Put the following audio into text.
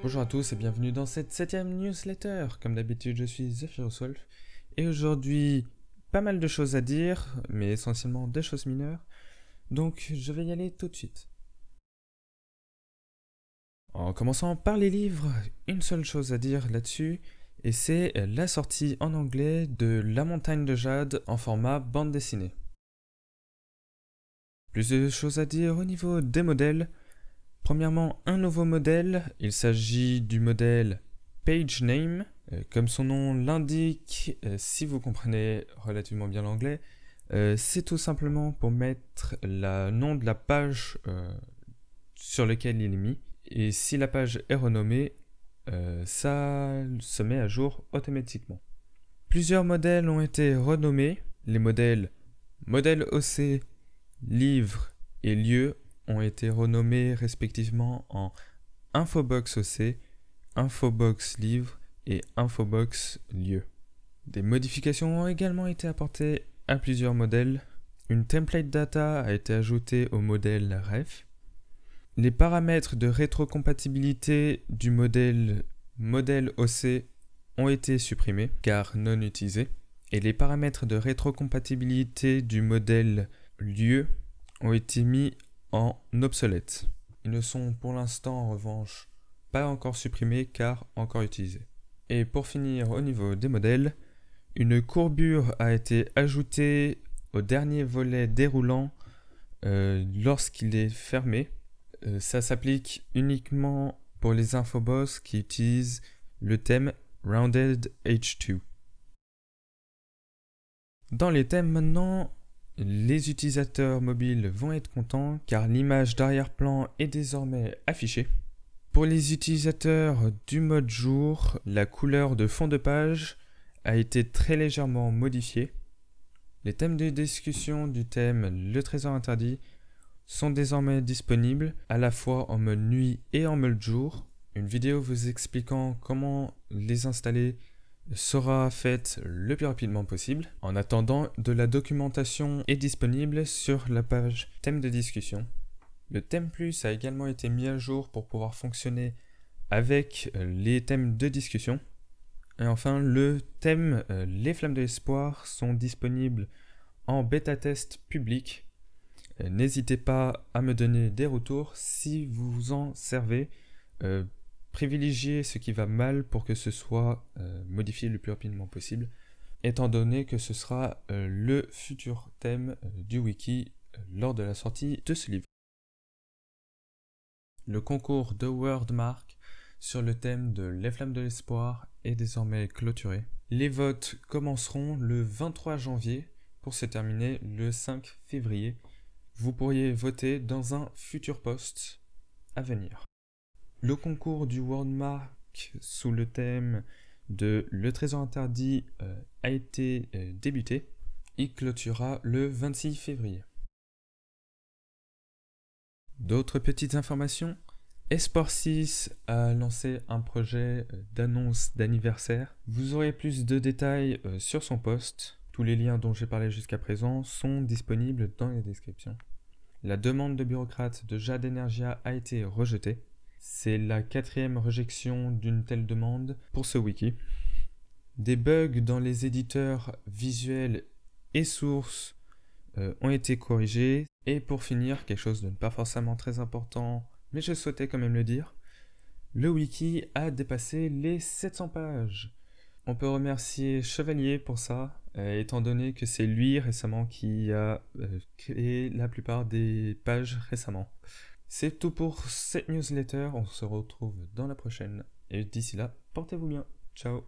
Bonjour à tous et bienvenue dans cette 7ème newsletter. Comme d'habitude, je suis Zephyruswolf et aujourd'hui, pas mal de choses à dire, mais essentiellement des choses mineures. Donc, je vais y aller tout de suite. En commençant par les livres, une seule chose à dire là-dessus, et c'est la sortie en anglais de La Montagne de Jade en format bande dessinée. Plus de choses à dire au niveau des modèles. Premièrement, un nouveau modèle, il s'agit du modèle PageName. Comme son nom l'indique, si vous comprenez relativement bien l'anglais, c'est tout simplement pour mettre le nom de la page sur laquelle il est mis. Et si la page est renommée, ça se met à jour automatiquement. Plusieurs modèles ont été renommés. Les modèles Modèle OC, Livre et Lieu ont été renommés respectivement en Infobox OC, Infobox Livre et Infobox Lieu. Des modifications ont également été apportées à plusieurs modèles. Une template data a été ajoutée au modèle ref. Les paramètres de rétrocompatibilité du modèle OC ont été supprimés car non utilisés. Et les paramètres de rétrocompatibilité du modèle Lieu ont été mis en obsolète. Ils ne sont pour l'instant en revanche pas encore supprimés car encore utilisés. Et pour finir au niveau des modèles, une courbure a été ajoutée au dernier volet déroulant lorsqu'il est fermé. Ça s'applique uniquement pour les infobox qui utilisent le thème Rounded H2. Dans les thèmes maintenant, les utilisateurs mobiles vont être contents car l'image d'arrière-plan est désormais affichée. Pour les utilisateurs du mode jour, la couleur de fond de page a été très légèrement modifiée. Les thèmes de discussion du thème Le Trésor Interdit sont désormais disponibles à la fois en mode nuit et en mode jour. Une vidéo vous expliquant comment les installer sera faite le plus rapidement possible. En attendant, de la documentation est disponible sur la page thème de discussion. Le thème plus a également été mis à jour pour pouvoir fonctionner avec les thèmes de discussion. Et enfin, le thème Les Flammes de l'Espoir sont disponibles en bêta-test public. N'hésitez pas à me donner des retours si vous vous en servez. Privilégiez ce qui va mal pour que ce soit modifié le plus rapidement possible, étant donné que ce sera le futur thème du wiki lors de la sortie de ce livre. Le concours de Wordmark sur le thème de Les Flammes de l'Espoir est désormais clôturé. Les votes commenceront le 23 janvier pour se terminer le 5 février. Vous pourriez voter dans un futur post à venir. Le concours du Wordmark sous le thème de Le Trésor Interdit a été débuté. Il clôturera le 26 février. D'autres petites informations. Esport 6 a lancé un projet d'annonce d'anniversaire. Vous aurez plus de détails sur son post. Tous les liens dont j'ai parlé jusqu'à présent sont disponibles dans les descriptions. La demande de bureaucrate de Jade Energia a été rejetée. C'est la 4e rejection d'une telle demande pour ce wiki. Des bugs dans les éditeurs visuels et sources ont été corrigés. Et pour finir, quelque chose de pas forcément très important, mais je souhaitais quand même le dire, le wiki a dépassé les 700 pages. On peut remercier Chevalier pour ça, étant donné que c'est lui récemment qui a créé la plupart des pages récemment. C'est tout pour cette newsletter, on se retrouve dans la prochaine. Et d'ici là, portez-vous bien. Ciao.